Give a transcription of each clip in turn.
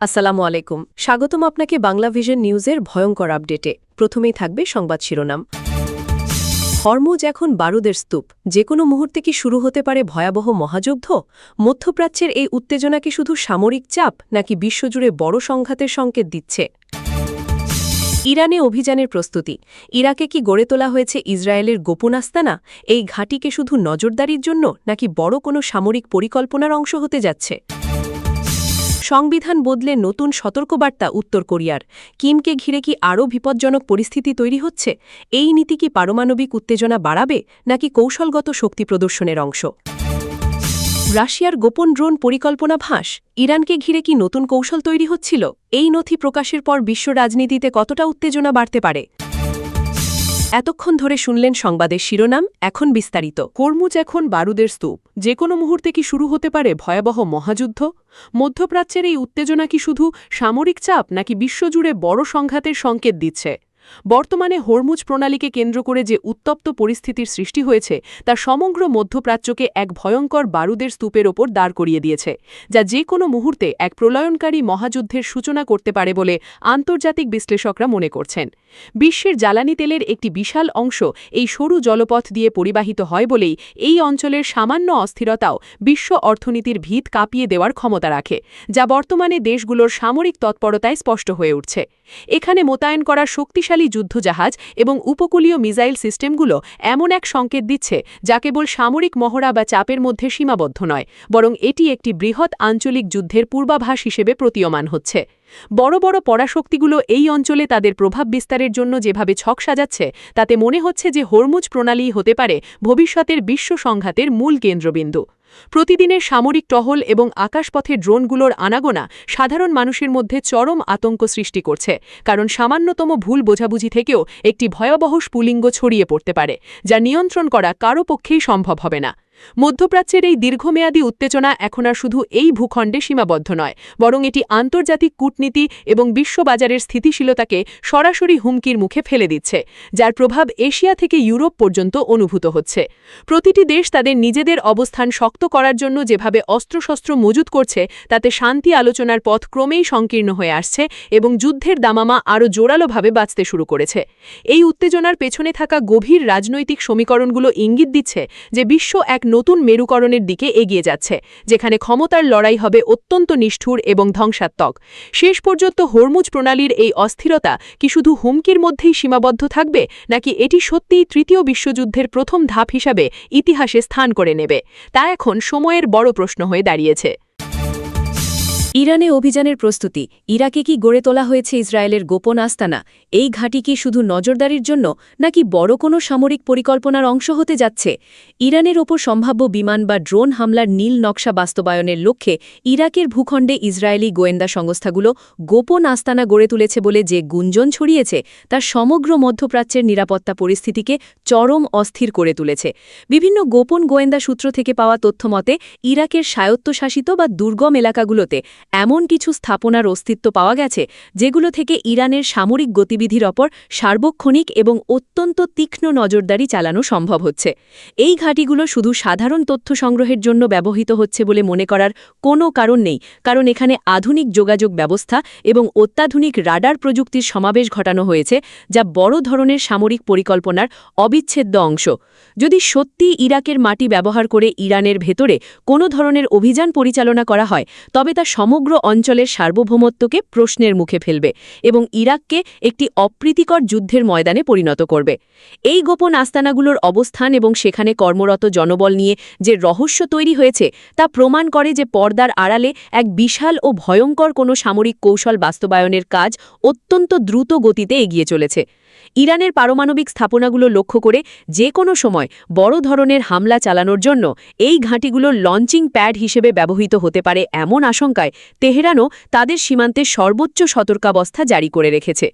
আসসালামু আলাইকুম, স্বাগতম আপনাকে বাংলা ভিশন নিউজের ভয়ঙ্কর আপডেটে। প্রথমেই থাকবে সংবাদ শিরোনাম। হরমুজ এখন বারুদের স্তূপ, যে কোনো মুহূর্তে কি শুরু হতে পারে ভয়াবহ মহাযুদ্ধ? মধ্যপ্রাচ্যের এই উত্তেজনা কি শুধু সামরিক চাপ নাকি বিশ্বজুড়ে বড় সংঘাতের সংকেত দিচ্ছে? ইরানে অভিযানের প্রস্তুতি। ইরাকে কি গড়ে তোলা হয়েছে ইসরায়েলের গোপন আস্তানা? এই ঘাঁটিকে শুধু নজরদারির জন্য নাকি বড় কোনো সামরিক পরিকল্পনার অংশ হতে যাচ্ছে? সংবিধান বদলে নতুন সতর্কবার্তা উত্তর কোরিয়ার। কিমকে ঘিরে কি আরও বিপজ্জনক পরিস্থিতি তৈরি হচ্ছে? এই নীতি কি পারমাণবিক উত্তেজনা বাড়াবে নাকি কৌশলগত শক্তি প্রদর্শনের অংশ? রাশিয়ার গোপন ড্রোন পরিকল্পনা ফাঁস। ইরানকে ঘিরে কি নতুন কৌশল তৈরি হচ্ছিল? এই নথি প্রকাশের পর বিশ্ব রাজনীতিতে কতটা উত্তেজনা বাড়তে পারে? এতক্ষণ ধরে শুনলেন সংবাদের শিরোনাম, এখন বিস্তারিত। হরমুজ এখন বারুদের স্তূপ, যে কোনো মুহূর্তে কি শুরু হতে পারে ভয়াবহ মহাযুদ্ধ? মধ্যপ্রাচ্যের এই উত্তেজনা কি শুধু সামরিক চাপ নাকি বিশ্বজুড়ে বড় সংঘাতের সংকেত দিচ্ছে? বর্তমানে হরমুজ প্রণালীকে কেন্দ্র করে যে উত্তপ্ত পরিস্থিতির সৃষ্টি হয়েছে তা সমগ্র মধ্যপ্রাচ্যকে এক ভয়ঙ্কর বারুদের স্তূপের ওপর দাঁড় করিয়ে দিয়েছে, যা যে কোনো মুহূর্তে এক প্রলয়নকারী মহাযুদ্ধের সূচনা করতে পারে বলে আন্তর্জাতিক বিশ্লেষকরা মনে করছেন। বিশ্বের জ্বালানি তেলের একটি বিশাল অংশ এই সরু জলপথ দিয়ে পরিবাহিত হয় বলেই এই অঞ্চলের সামান্য অস্থিরতাও বিশ্ব অর্থনীতির ভিত কাঁপিয়ে দেওয়ার ক্ষমতা রাখে, যা বর্তমানে দেশগুলোর সামরিক তৎপরতায় স্পষ্ট হয়ে উঠছে। এখানে মোতায়েন করা শক্তিশালী যুদ্ধজাহাজ এবং উপকূলীয় মিসাইল সিস্টেমগুলো এমন এক সংকেত দিচ্ছে যা কেবল সামরিক মহড়া বা চাপের মধ্যে সীমাবদ্ধ নয়, বরং এটি একটি বৃহৎ আঞ্চলিক যুদ্ধের পূর্বাভাস হিসেবে প্রতীয়মান হচ্ছে। বড় বড় পরাশক্তিগুলো এই অঞ্চলে তাদের প্রভাব বিস্তারের জন্য যেভাবে ছক সাজাচ্ছে, তাতে মনে হচ্ছে যে হরমুজ প্রণালীই হতে পারে ভবিষ্যতের বিশ্ব সংঘাতের মূল কেন্দ্রবিন্দু। প্রতিদিনের সামরিক টহল এবং আকাশপথে ড্রোনগুলোর আনাগোনা সাধারণ মানুষের মধ্যে চরম আতঙ্ক সৃষ্টি করছে, কারণ সামান্যতম ভুল বোঝাবুঝি থেকেও একটি ভয়াবহ স্ফুলিঙ্গ ছড়িয়ে পড়তে পারে, যা নিয়ন্ত্রণ করা কারও পক্ষেই সম্ভব হবে না। মধ্যপ্রাচ্যের এই দীর্ঘমেয়াদী উত্তেজনা এখন আর শুধু এই ভূখণ্ডে সীমাবদ্ধ নয়, বরং এটি আন্তর্জাতিক কূটনীতি এবং বিশ্ববাজারের স্থিতিশীলতাকে সরাসরি হুমকির মুখে ফেলে দিচ্ছে, যার প্রভাব এশিয়া থেকে ইউরোপ পর্যন্ত অনুভূত হচ্ছে। প্রতিটি দেশ তাদের নিজেদের অবস্থান শক্ত করার জন্য যেভাবে অস্ত্রশস্ত্র মজুত করছে, তাতে শান্তি আলোচনার পথ ক্রমেই সংকীর্ণ হয়ে আসছে এবং যুদ্ধের দামামা আরও জোরালোভাবে বাঁচতে শুরু করেছে। এই উত্তেজনার পেছনে থাকা গভীর রাজনৈতিক সমীকরণগুলো ইঙ্গিত দিচ্ছে যে বিশ্ব এক নতুন মেরুকরণের দিকে এগিয়ে যাচ্ছে, যেখানে ক্ষমতার লড়াই হবে অত্যন্ত নিষ্ঠুর এবং ধ্বংসাত্মক। শেষ পর্যন্ত হরমুজ প্রণালীর এই অস্থিরতা কি শুধু হুমকির মধ্যেই সীমাবদ্ধ থাকবে, নাকি এটি সত্যিই তৃতীয় বিশ্বযুদ্ধের প্রথম ধাপ হিসাবে ইতিহাসে স্থান করে নেবে? তা এখন সময়ের বড় প্রশ্ন হয়ে দাঁড়িয়েছে। ইরানে অভিযানের প্রস্তুতি। ইরাকে কি গড়ে তোলা হয়েছে ইসরায়েলের গোপন আস্তানা? এই ঘাঁটি কি শুধু নজরদারির জন্য নাকি বড় কোনো সামরিক পরিকল্পনার অংশ হতে যাচ্ছে? ইরানের ওপর সম্ভাব্য বিমান বা ড্রোন হামলার নীল নকশা বাস্তবায়নের লক্ষ্যে ইরাকের ভূখণ্ডে ইসরায়েলি গোয়েন্দা সংস্থাগুলো গোপন আস্তানা গড়ে তুলেছে বলে যে গুঞ্জন ছড়িয়েছে, তা সমগ্র মধ্যপ্রাচ্যের নিরাপত্তা পরিস্থিতিকে চরম অস্থির করে তুলেছে। বিভিন্ন গোপন গোয়েন্দা সূত্র থেকে পাওয়া তথ্যমতে ইরাকের স্বায়ত্তশাসিত বা দুর্গম এলাকাগুলোতে এমন কিছু স্থাপনার অস্তিত্ব পাওয়া গেছে যেগুলো থেকে ইরানের সামরিক গতিবিধির ওপর সার্বক্ষণিক এবং অত্যন্ত তীক্ষ্ণ নজরদারি চালানো সম্ভব হচ্ছে। এই ঘাঁটিগুলো শুধু সাধারণ তথ্য সংগ্রহের জন্য ব্যবহৃত হচ্ছে বলে মনে করার কোনো কারণ নেই, কারণ এখানে আধুনিক যোগাযোগ ব্যবস্থা এবং অত্যাধুনিক রাডার প্রযুক্তির সমাবেশ ঘটানো হয়েছে, যা বড় ধরনের সামরিক পরিকল্পনার অবিচ্ছেদ্য অংশ। যদি সত্যি ইরাকের মাটি ব্যবহার করে ইরানের ভেতরে কোনো ধরনের অভিযান পরিচালনা করা হয়, তবে তা সমগ্র অঞ্চলের সার্বভৌমত্বকে প্রশ্নের মুখে ফেলবে এবং ইরাককে একটি অপ্রীতিকর যুদ্ধের ময়দানে পরিণত করবে। এই গোপন আস্তানাগুলোর অবস্থান এবং সেখানে কর্মরত জনবল নিয়ে যে রহস্য তৈরি হয়েছে, তা প্রমাণ করে যে পর্দার আড়ালে এক বিশাল ও ভয়ঙ্কর কোনো সামরিক কৌশল বাস্তবায়নের কাজ অত্যন্ত দ্রুত গতিতে এগিয়ে চলেছে। ইরানের পারমাণবিক স্থাপনাগুলো লক্ষ্য করে যে কোনো সময় বড় ধরনের হামলা চালানোর জন্য এই ঘাঁটিগুলোর লঞ্চিং প্যাড হিসেবে ব্যবহৃত হতে পারে এমন আশঙ্কায় তেহরানও তাদের সীমান্তে সর্বোচ্চ সতর্কাবস্থা জারি করে রেখেছে।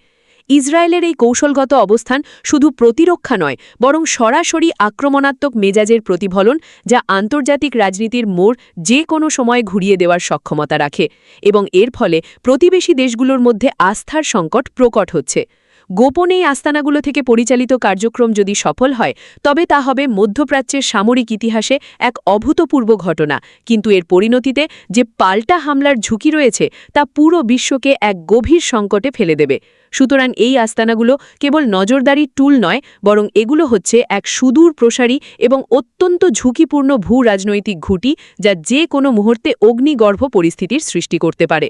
ইসরায়েলের এই কৌশলগত অবস্থান শুধু প্রতিরক্ষা নয়, বরং সরাসরি আক্রমণাত্মক মেজাজের প্রতিফলন, যা আন্তর্জাতিক রাজনীতির মোড় যে কোনো সময় ঘুরিয়ে দেওয়ার সক্ষমতা রাখে এবং এর ফলে প্রতিবেশী দেশগুলোর মধ্যে আস্থার সংকট প্রকট হচ্ছে। গোপন এই আস্তানাগুলো থেকে পরিচালিত কার্যক্রম যদি সফল হয় তবে তা হবে মধ্যপ্রাচ্যের সামরিক ইতিহাসে এক অভূতপূর্ব ঘটনা, কিন্তু এর পরিণতিতে যে পাল্টা হামলার ঝুঁকি রয়েছে তা পুরো বিশ্বকে এক গভীর সংকটে ফেলে দেবে। সুতরাং এই আস্তানাগুলো কেবল নজরদারির টুল নয়, বরং এগুলো হচ্ছে এক সুদূর প্রসারী এবং অত্যন্ত ঝুঁকিপূর্ণ ভূ-রাজনৈতিক ঘুঁটি যা যে কোনো মুহূর্তে অগ্নিগর্ভ পরিস্থিতির সৃষ্টি করতে পারে।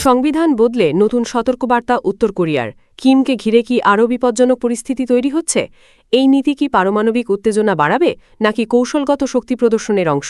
সংবিধান বদলে নতুন সতর্কবার্তা উত্তর কোরিয়ার। কিমকে ঘিরে কি আরও বিপজ্জনক পরিস্থিতি তৈরি হচ্ছে? এই নীতি কি পারমাণবিক উত্তেজনা বাড়াবে নাকি কৌশলগত শক্তি প্রদর্শনের অংশ?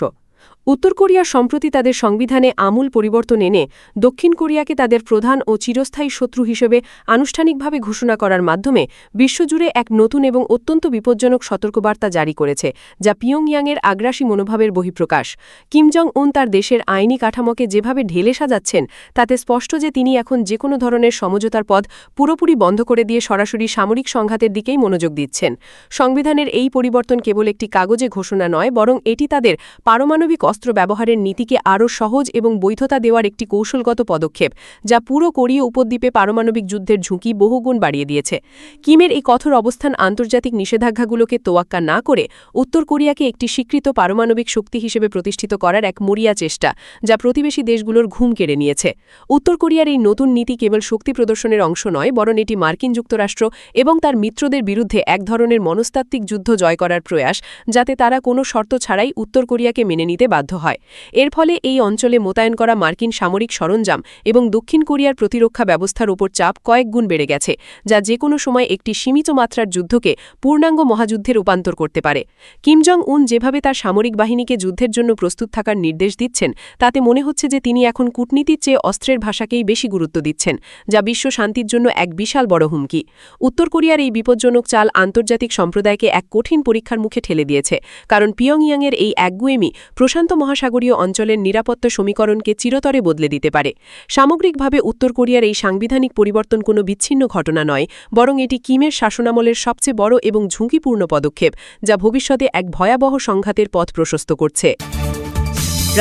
উত্তর কোরিয়া সম্প্রতি তাদের সংবিধানে আমূল পরিবর্তন এনে দক্ষিণ কোরিয়াকে তাদের প্রধান ও চিরস্থায়ী শত্রু হিসেবে আনুষ্ঠানিকভাবে ঘোষণা করার মাধ্যমে বিশ্বজুড়ে এক নতুন এবং অত্যন্ত বিপজ্জনক সতর্কবার্তা জারি করেছে, যা পিয়ংইয়াংয়ের আগ্রাসী মনোভাবের বহিঃপ্রকাশ। কিম জং উন তার দেশের আইনি কাঠামোকে যেভাবে ঢেলে সাজাচ্ছেন তাতে স্পষ্ট যে তিনি এখন যে কোনো ধরনের সমঝোতার পথ পুরোপুরি বন্ধ করে দিয়ে সরাসরি সামরিক সংঘাতের দিকেই মনোযোগ দিচ্ছেন। সংবিধানের এই পরিবর্তন কেবল একটি কাগজে ঘোষণা নয়, বরং এটি তাদের পারমাণবিক অস্ত্র ব্যবহারের নীতিকে আরও সহজ এবং বৈধতা দেওয়ার একটি কৌশলগত পদক্ষেপ, যা পুরো কোরীয় উপদ্বীপে পারমাণবিক যুদ্ধের ঝুঁকি বহুগুণ বাড়িয়ে দিয়েছে। কিমের এই কঠোর অবস্থান আন্তর্জাতিক নিষেধাজ্ঞাগুলোকে তোয়াক্কা না করে উত্তর কোরিয়াকে একটি স্বীকৃত পারমাণবিক শক্তি হিসেবে প্রতিষ্ঠিত করার এক মরিয়া চেষ্টা, যা প্রতিবেশী দেশগুলোর ঘুম কেড়ে নিয়েছে। উত্তর কোরিয়ার এই নতুন নীতি কেবল শক্তি প্রদর্শনের অংশ নয়, বরং এটি মার্কিন যুক্তরাষ্ট্র এবং তার মিত্রদের বিরুদ্ধে এক ধরনের মনস্তাত্ত্বিক যুদ্ধ জয় করার প্রয়াস, যাতে তারা কোনো শর্ত ছাড়াই উত্তর কোরিয়াকে মেনে নিতে বাধ্য হয়। এর ফলে এই অঞ্চলে মোতায়েন করা মার্কিন সামরিক সরঞ্জাম এবং দক্ষিণ কোরিয়ার প্রতিরক্ষা ব্যবস্থার উপর চাপ কয়েক গুণ বেড়ে গেছে, যা যে কোনো সময় একটি সীমিত মাত্রার যুদ্ধকে পূর্ণাঙ্গ মহাযুদ্ধে রূপান্তর করতে পারে। কিম জং উন যেভাবে তার সামরিক বাহিনীকে যুদ্ধের জন্য প্রস্তুত থাকার নির্দেশ দিচ্ছেন, তাতে মনে হচ্ছে যে তিনি এখন কূটনীতির চেয়ে অস্ত্রের ভাষাকেই বেশি গুরুত্ব দিচ্ছেন, যা বিশ্ব শান্তির জন্য এক বিশাল বড় হুমকি। উত্তর কোরিয়ার এই বিপজ্জনক চাল আন্তর্জাতিক সম্প্রদায়কে এক কঠিন পরীক্ষার মুখে ঠেলে দিয়েছে, কারণ পিয়ংইয়াংয়ের এই একগুঁয়েমি প্রশান্ত মহাসাগরীয় অঞ্চলের নিরাপত্তা সমীকরণকে চিরতরে বদলে দিতে পারে। সামগ্রিকভাবে উত্তর কোরিয়ার এই সাংবিধানিক পরিবর্তন কোনো বিচ্ছিন্ন ঘটনা নয়, বরং এটি কিমের শাসনামলের সবচেয়ে বড় এবং ঝুঁকিপূর্ণ পদক্ষেপ, যা ভবিষ্যতে এক ভয়াবহ সংঘাতের পথ প্রশস্ত করছে।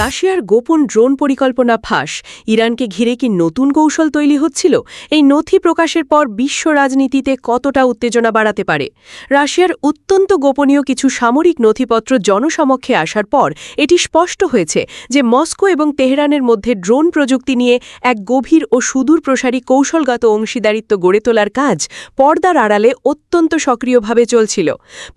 রাশিয়ার গোপন ড্রোন পরিকল্পনা ফাঁস, ইরানকে ঘিরে কি নতুন কৌশল তৈরি হচ্ছিল? এই নথি প্রকাশের পর বিশ্ব রাজনীতিতে কতটা উত্তেজনা বাড়াতে পারে? রাশিয়ার অত্যন্ত গোপনীয় কিছু সামরিক নথিপত্র জনসমক্ষে আসার পর এটি স্পষ্ট হয়েছে যে মস্কো এবং তেহরানের মধ্যে ড্রোন প্রযুক্তি নিয়ে এক গভীর ও সুদূর প্রসারী কৌশলগত অংশীদারিত্ব গড়ে তোলার কাজ পর্দার আড়ালে অত্যন্ত সক্রিয়ভাবে চলছিল।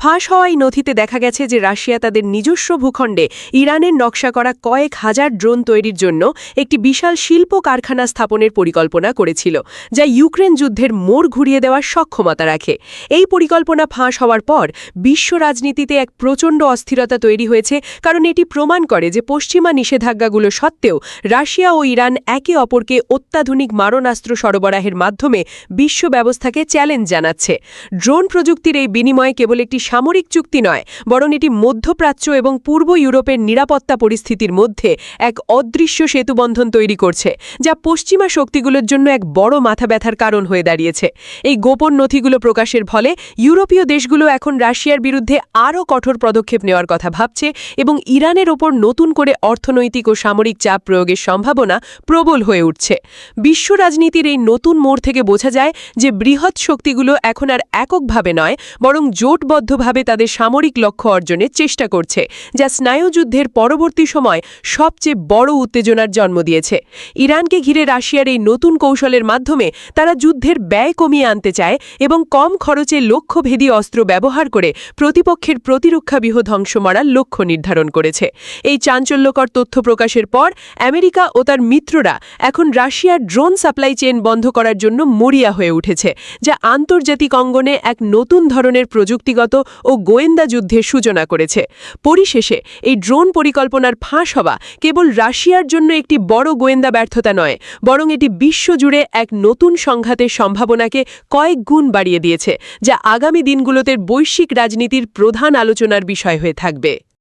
ফাঁস হওয়া এই নথিতে দেখা গেছে যে রাশিয়া তাদের নিজস্ব ভূখণ্ডে ইরানের নকশা করা কয়েক হাজার ড্রোন তৈরির জন্য একটি বিশাল শিল্প কারখানা স্থাপনের পরিকল্পনা করেছিল, যা ইউক্রেন যুদ্ধের মোড় ঘুরিয়ে দেওয়ার সক্ষমতা রাখে। এই পরিকল্পনা ফাঁস হওয়ার পর বিশ্ব রাজনীতিতে এক প্রচণ্ড অস্থিরতা তৈরি হয়েছে, কারণ এটি প্রমাণ করে যে পশ্চিমা নিষেধাজ্ঞাগুলো সত্ত্বেও রাশিয়া ও ইরান একে অপরকে অত্যাধুনিক মারণাস্ত্র সরবরাহের মাধ্যমে বিশ্ব ব্যবস্থাকে চ্যালেঞ্জ জানাচ্ছে। ড্রোন প্রযুক্তির এই বিনিময় কেবল একটি সামরিক চুক্তি নয়, বরং এটি মধ্যপ্রাচ্য এবং পূর্ব ইউরোপের নিরাপত্তা পরিস্থিতির মধ্যে এক অদৃশ্য সেতুবন্ধন তৈরি করছে, যা পশ্চিমা শক্তিগুলোর জন্য এক বড় মাথা ব্যথার কারণ হয়ে দাঁড়িয়েছে। এই গোপন নথিগুলো প্রকাশের ফলে ইউরোপীয় দেশগুলো এখন রাশিয়ার বিরুদ্ধে আরও কঠোর পদক্ষেপ নেওয়ার কথা ভাবছে এবং ইরানের ওপর নতুন করে অর্থনৈতিক ও সামরিক চাপ প্রয়োগের সম্ভাবনা প্রবল হয়ে উঠছে। বিশ্ব রাজনীতির এই নতুন মোড় থেকে বোঝা যায় যে বৃহৎ শক্তিগুলো এখন আর এককভাবে নয়, বরং জোটবদ্ধভাবে তাদের সামরিক লক্ষ্য অর্জনের চেষ্টা করছে, যা স্নায়ুযুদ্ধের পরবর্তী সময় সবচেয়ে বড় উত্তেজনার জন্ম দিয়েছে। ইরানকে ঘিরে রাশিয়ার এই নতুন কৌশলের মাধ্যমে তারা যুদ্ধের ব্যয় কমিয়ে আনতে চায় এবং কম খরচে লক্ষ্যভেদী অস্ত্র ব্যবহার করে প্রতিপক্ষের প্রতিরক্ষা ব্যূহ ধ্বংস মারার লক্ষ্য নির্ধারণ করেছে। এই চাঞ্চল্যকর তথ্য প্রকাশের পর আমেরিকা ও তার মিত্ররা এখন রাশিয়ার ড্রোন সাপ্লাই চেইন বন্ধ করার জন্য মরিয়া হয়ে উঠেছে, যা আন্তর্জাতিক অঙ্গনে এক নতুন ধরনের প্রযুক্তিগত ও গোয়েন্দা যুদ্ধের সূচনা করেছে। পরিশেষে এই ড্রোন পরিকল্পনার ফাঁস হওয়া কেবল রাশিয়ার জন্য একটি বড় গোয়েন্দা ব্যর্থতা নয়, বরং এটি বিশ্বজুড়ে এক নতুন সংঘাতের সম্ভাবনাকে কয়েক গুণ বাড়িয়ে দিয়েছে, যা আগামী দিনগুলোতে বৈশ্বিক রাজনীতির প্রধান আলোচনার বিষয় হয়ে থাকবে।